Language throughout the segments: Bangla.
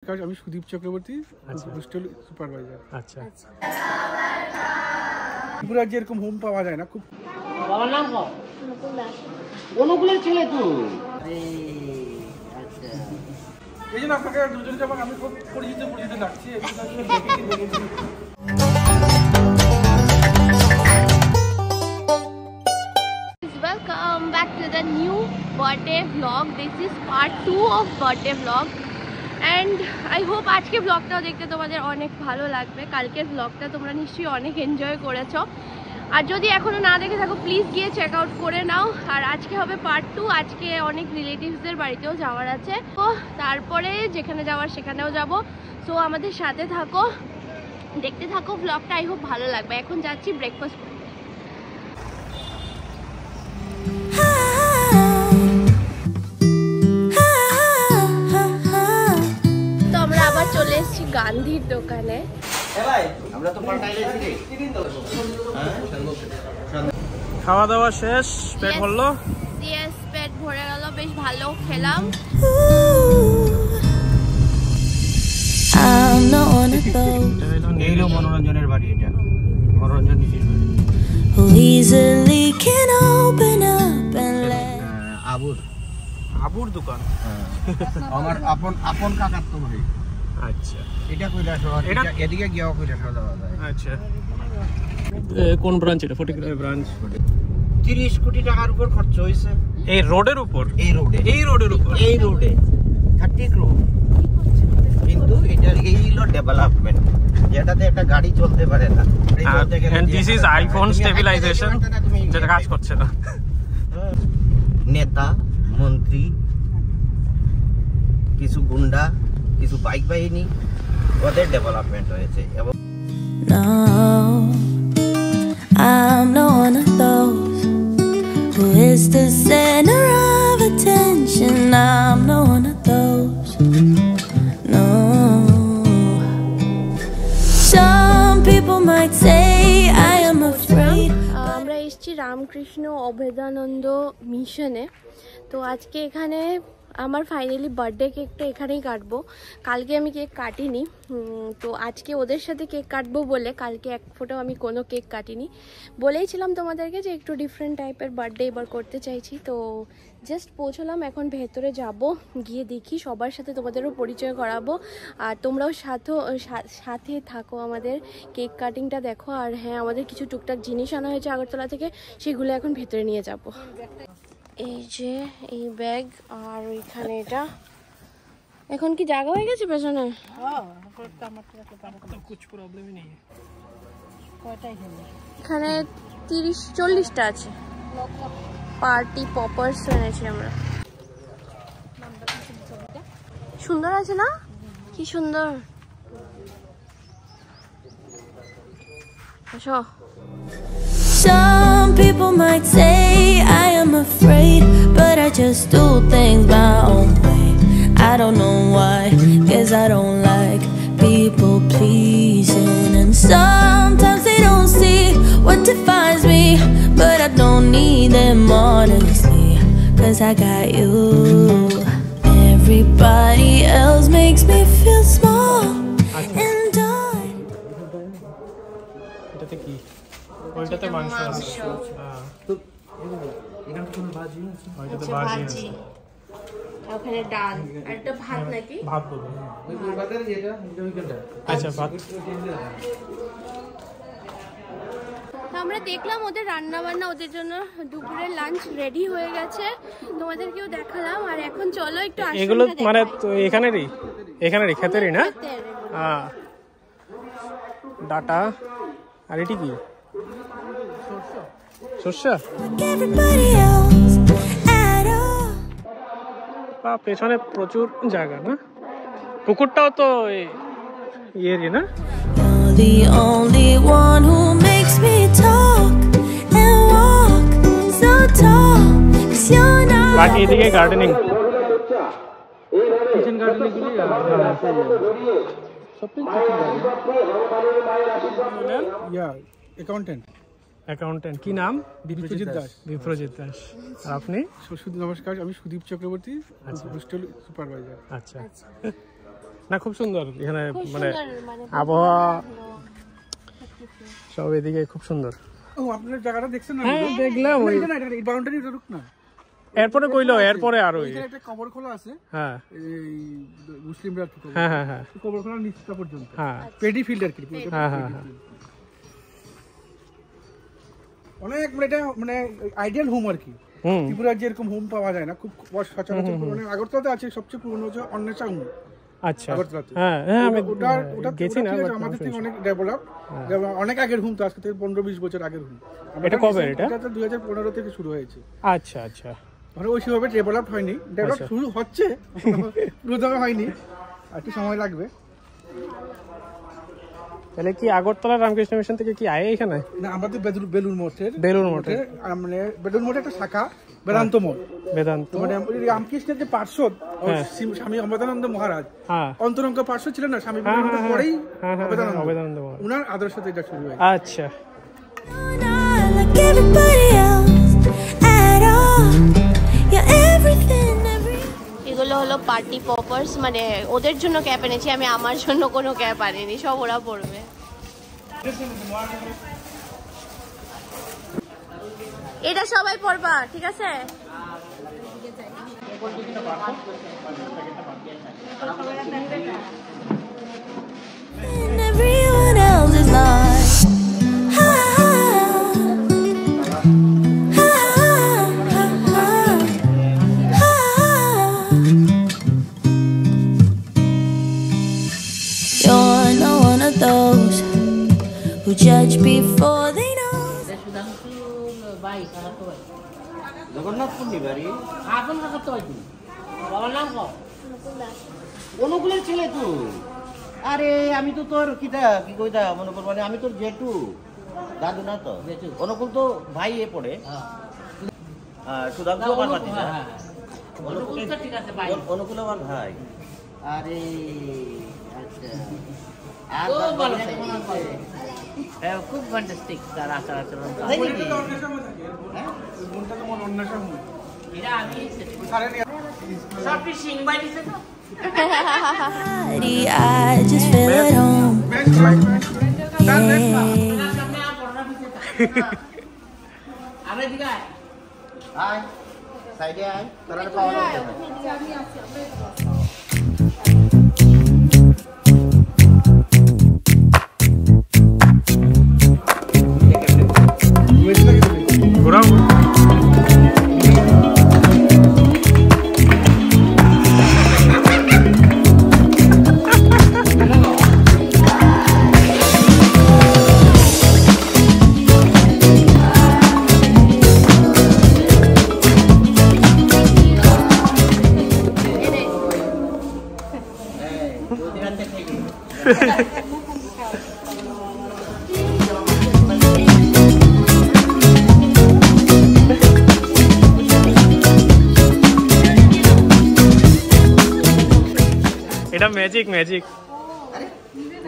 আমি সুদীপ চক্রবর্তী, হোস্টেল সুপারভাইজার। আচ্ছা, ত্রিপুরার যে এরকম হোম পাওয়া যায় না, খুব বাবার নাম অনুকূলের ছেলে তুই। এই জন্য আপনাকে দুজনকে আমি খুব পরিচিত লাগছে। Welcome back to the new birthday vlog. This is part 2 of birthday vlog. And I hope আজকে ব্লগটাও দেখতে তোমাদের অনেক ভালো লাগবে। কালকের ব্লগটা তোমরা নিশ্চয়ই অনেক এনজয় করেছো, আর যদি এখনো না দেখে থাকো প্লিজ গিয়ে চেক আউট করে নাও। আর আজকে হবে পার্ট 2। আজকে অনেক রিলেটিভসদের বাড়িতেও যাওয়ার আছে, তো তারপরে যেখানে যাওয়ার সেখানেও যাব। সো আমাদের সাথে থাকো, দেখতে থাকো ব্লগটা। আই হোপ ভালো লাগবে। এখন যাচ্ছি ব্রেকফাস্ট করতে। তো আমরা আবার চলে এসেছি গান্ধীর দোকানে। খাওয়া দাওয়া শেষ, পেট ভরলো? ইয়েস, পেট ভরে গেল, বেশ ভালো খেলাম। মনোরঞ্জনের বাড়ি, এটা মনোরঞ্জন আবুর দোকান। আমার আপন কাকার তো ভাই। আচ্ছা, এটা কইরা শহর, এদিকে গিয়েও কইরা খাওয়া যায়। আচ্ছা, কোন ব্রাঞ্চ এটা? 49 ব্রাঞ্চ। 30 কোটি টাকার উপর খরচ হইছে এই রোডের উপর। এই রোডের উপর 30 ক্রোর। কিন্তু এটার এই হলো ডেভেলপমেন্ট, যেটাতে একটা গাড়ি চলতে পারে না। and this is iPhone stabilization, যেটা কাজ করছে না। নেতা মন্ত্রী, কিছু গুন্ডা, কিছু বাইক বাহিনী, ওদের ডেভেলপমেন্ট হয়েছে। এবং I'm not one of those who is the center of attention. I'm not one of those. No. Some people might say I am afraid. আমরা এসেছি রামকৃষ্ণ অভেদানন্দ মিশনে। তো আজকে এখানে আমার ফাইনালি বার্থডে কেকটা এখানেই কাটবো। কালকে আমি কেক কাটিনি, তো আজকে ওদের সাথে কেক কাটবো বলে কালকে এক ফোঁটাও আমি কোনো কেক কাটিনি। বলেইছিলাম তোমাদেরকে যে একটু ডিফারেন্ট টাইপের বার্থডে এবার করতে চাইছি। তো জাস্ট পৌঁছলাম, এখন ভেতরে যাব, গিয়ে দেখি, সবার সাথে তোমাদেরও পরিচয় করাবো। আর তোমরাও সাথে থাকো, আমাদের কেক কাটিংটা দেখো। আর হ্যাঁ, আমাদের কিছু টুকটাক জিনিস আনা হয়েছে আগরতলা থেকে, সেগুলো এখন ভেতরে নিয়ে যাব। এই যে এই ব্যাগ, আর ওইখানে এটা। এখন কি জায়গা হয়ে গেছে পেছনে? এখানে 30-40টা আছে। পার্টি পপার্স এনেছি আমরা। সুন্দর আছে না? কি সুন্দর। আসো। Some people might say I am afraid, but I just do things my own way. I don't know why, 'cause I don't like people pleasing. And sometimes they don't see what defines me, but I don't need them honestly, 'cause I got you. Everybody else makes me feel small and done. এটাতে কি? ওইটাতে মাংস আছে। ওইটাতে ভাজি আছে। ওখানে ডাল আর একটা ভাত নাকি? ভাত বলবো। আচ্ছা, ভাত। আমরা দেখলাম ওদের রান্না বান্না, ওদের জন্য দুপুরের লাঞ্চ রেডি হয়ে গেছে, তোমাদেরকেও দেখালাম। আর এখন চলো একটু এগুলো মানে এখানেরই ক্ষেতেরই না? হ্যাঁ, ডাটা। আর এটি কি? সর্ষে। পেছনে প্রচুর জায়গা না? পুকুরটাও তো ইয়েরই না? The only one who makes me talk and walk so tall, 'cause you're not. বাকি এদিকে গার্ডেনিং, কিচেন গার্ডেনিং গুলি সবটাই কিচেন গার্ডেনিং। অ্যাকাউন্টেন্ট। কি নাম? বিপ্রজিৎ দাস। আর আপনি? নমস্কার, আমি সুদীপ চক্রবর্তী, হোস্টেল সুপারভাইজার। আচ্ছা, না খুব সুন্দর এখানে, খুব মানে সুন্দর, মানে আবহাওয়া সব এদিকে খুব সুন্দর। ও আপনারা জায়গাটা দেখছেন না? হ্যাঁ দেখলাম, ওই এটা না, এটা এই বাউন্ডারি রুক না। এরপরে কইলো এরপরে আর ওই এখানে একটা কবর খোলা আছে, হ্যাঁ এই মুসলিমরা কি কবর, হ্যাঁ হ্যাঁ হ্যাঁ কবর খোলা নিচটা পর্যন্ত, হ্যাঁ পেডি ফিল্ড আর কি। হ্যাঁ হ্যাঁ হ্যাঁ অনেক মানে এটা মানে আইডিয়াল হোম আর কি। হুম ত্রিপুরার যে এরকম হোম পাওয়া যায় না, খুব সচরাচর পুরনো। আগরতলাতে আছে সবচেয়ে পুরনো হচ্ছে অন্বেষা হোম আচ্ছা আগরতলাতে। হ্যাঁ হ্যাঁ আমি ওটা গেছি না, ঠিক আছে, আমাদের থেকে অনেক ডেভেলপ, অনেক আগের হোম, তো আজকে থেকে 15-20 বছর আগের হোম। এটা কবে? এটা 2015 থেকে শুরু হয়েছে। আচ্ছা আচ্ছা, মানে ওই সেভাবে ডেভেলপ হয়নি, ডেভেলপ শুরু হচ্ছে, পুরোদমে হয়নি, আর একটু সময় লাগবে। তাহলে কি আগরতলা রামকৃষ্ণ মিশন থেকে কি আয় এখানে? না, আমরা তো বেলুর মঠের, মানে বেলুর মঠের একটা শাখা বেদান্ত মঠ। বেদান্ত মানে রামকৃষ্ণের যে পার্শ্বদ স্বামী অভেদানন্দ মহারাজ, অন্তরঙ্গ পার্শ্বদ ছিলেন না স্বামী বিবেকানন্দের পরেই অভেদানন্দ, উনার আদর্শতে এটা শুরু হয়। আচ্ছা, এগুলো হলো পার্টি পপার্স, মানে ওদের জন্য ক্যাপ এনেছি আমি, আমার জন্য কোনো ক্যাপ আনিনি, সব ওরা পরবে। এটা সবাই পরবা, ঠিক আছে? Everyone else is not. You're not one of those who judge before they know. Jagannathpur নিবারি অনুকূলের ছেলে তুই। আরে আমি তো তোর কিটা কি কইতা মনে করব, আমি তোর জেঠু দাদু না তো। অনুকূল তো ভাই এ পড়ে, সুধাংশু আমার ভাতিজা। অনুকূল আমার ভাই। আরে আচ্ছা, আর ভালো হ্যাঁ, খুব ফ্যান্টাস্টিক তার আচার আচরণ। I just feel at home. আয় সাইডে আয়, তোরা পাওয়া যাবে। ঘোরাও। এটা ম্যাজিক ম্যাজিক,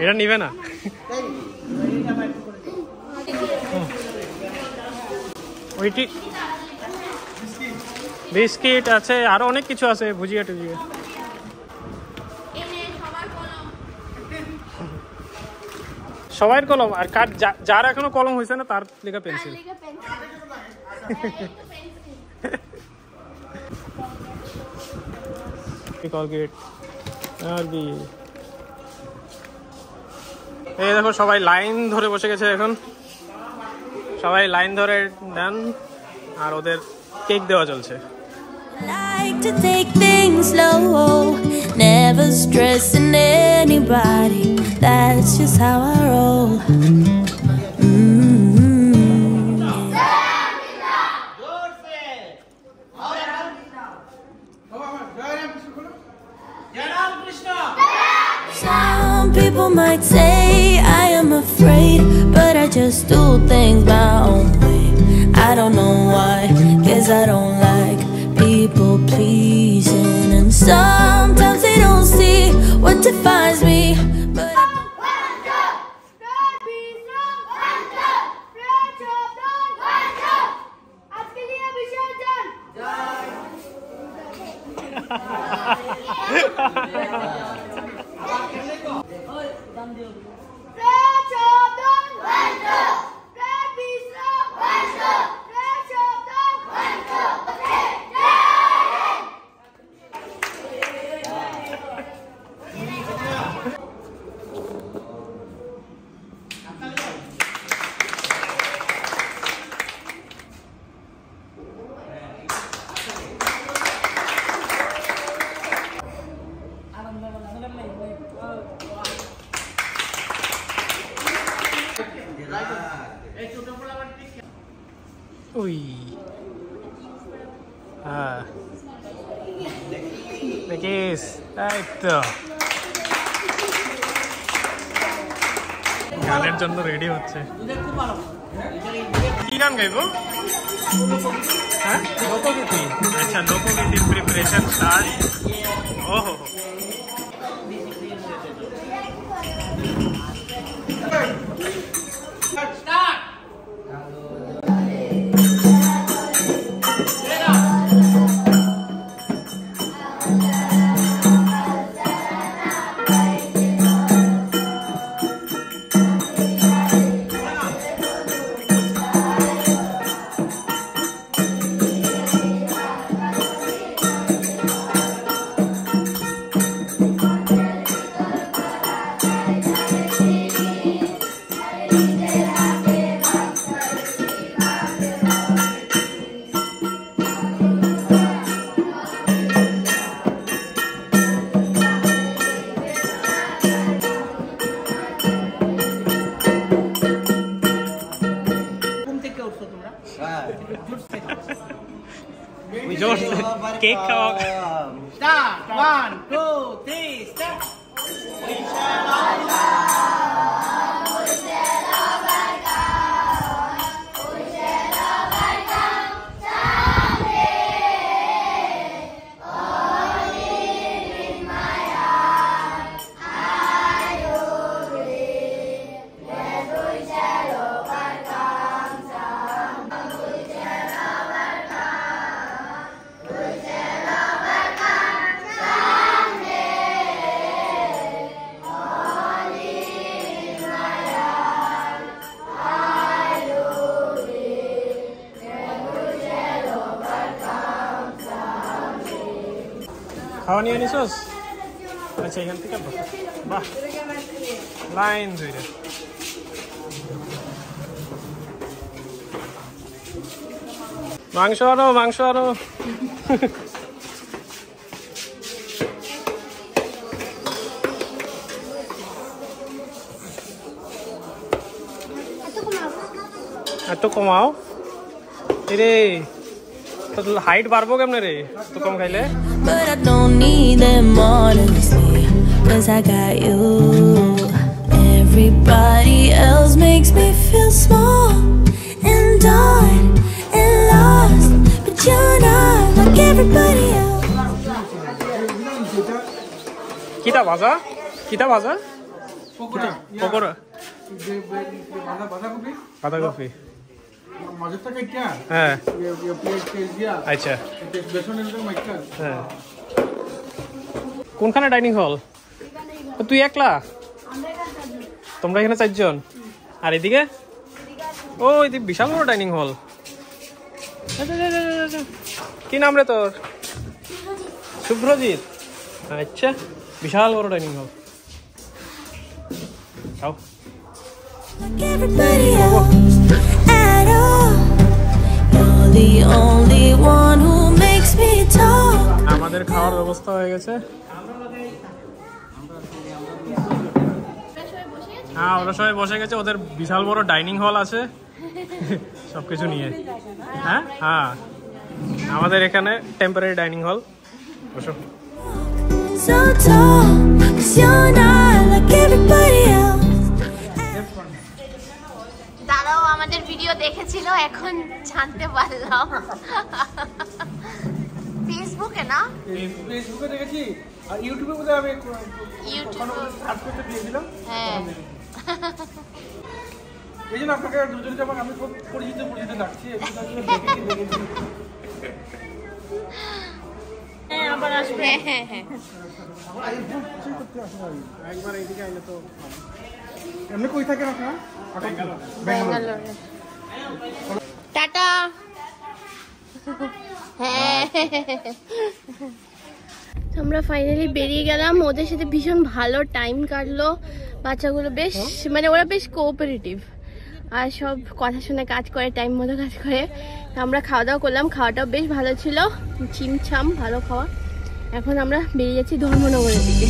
এটা নিবে না। ওইটি বিস্কিট আছে, আরো অনেক কিছু আছে, ভুজিয়া টুজিয়া। সবার কলম আর কাঠ, যার এখনো কলম হয়েছে না তার লেখা পেন্সিল। কলগেট আর কি, এই দেখো সবাই লাইন ধরে বসে গেছে এখন, সবাই লাইন ধরে দেন, আর ওদের কেক দেওয়া চলছে। Like to take things slow, never stressing anybody. That's just how I roll. Some people might say I am afraid, but I just do things my own way. I don't know why, 'cause I don't like people pleasing, and sometimes they don't see what defines me. But we হ্যাঁ দেখিস এই তো গানের জন্য রেডি হচ্ছে। কি গান গাইবো? হ্যাঁ লোকগীতি। আচ্ছা লোকগীতির প্রিপারেশন স্টার্ট। ওহো কেক খাওয়া। Start. 1, 2, 3, start. We shall খাওয়া নিয়ে নিছোস? আচ্ছা এখান থেকে বাহ লাইন ধরে মাংস আনো মাংস আনো। এত কমাও রে, হাইট বাড়বো কেমনে রে এত কম খাইলে? But I don't need them honestly, 'cause I got you. Everybody else makes me feel small and done and lost, but you're not like everybody else. কিটা ভাজা? কিটা ভাজা? পকোড়া। বাঁধাকপি। হ্যাঁ আচ্ছা হ্যাঁ। কোনখানে ডাইনিং হল? তুই একলা? তোমরা এখানে 4 জন? আর এদিকে ও এদিকে বিশাল বড় ডাইনিং হল। কি নাম রে তোর? শুভ্রজিৎ। আচ্ছা বিশাল বড় ডাইনিং হল। খাও। Like everybody else at all. You're the only one who makes me talk. আমাদের খাওয়ার ব্যবস্থা হয়ে গেছে। হ্যাঁ ওরা সবাই বসে গেছে, ওদের বিশাল বড় ডাইনিং হল আছে সবকিছু নিয়ে। হ্যাঁ হ্যাঁ আমাদের এখানে টেম্পোরারি ডাইনিং হল। বসো। So tall, 'cause you're not like everybody else. দাদাও আমাদের ভিডিও দেখেছিল, এখন জানতে পারলাম। ফেসবুকে না? ফেসবুকে দেখেছি আর ইউটিউবে বোধহয় আমি ইউটিউবে সার্চ করতে দিয়েছিলাম। হ্যাঁ এই জন্য আপনাকে দুজনকে আমি খুব পরিচিত লাগছে। হ্যাঁ হ্যাঁ হ্যাঁ একবার এইদিকে আইলে তো এমনি কই থাকেন আপনারা? ব্যাঙ্গালোরে। টাটা। হ্যাঁ আমরা ফাইনালি বেরিয়ে গেলাম, ওদের সাথে ভীষণ ভালো টাইম কাটলো। বাচ্চাগুলো বেশ মানে ওরা বেশ কোঅপারেটিভ আর সব কথা শুনে কাজ করে, টাইম মতো কাজ করে। আমরা খাওয়া দাওয়া করলাম, খাওয়াটাও বেশ ভালো ছিল, চিমছাম ভালো খাওয়া। এখন আমরা বেরিয়ে যাচ্ছি ধর্মনগরের দিকে।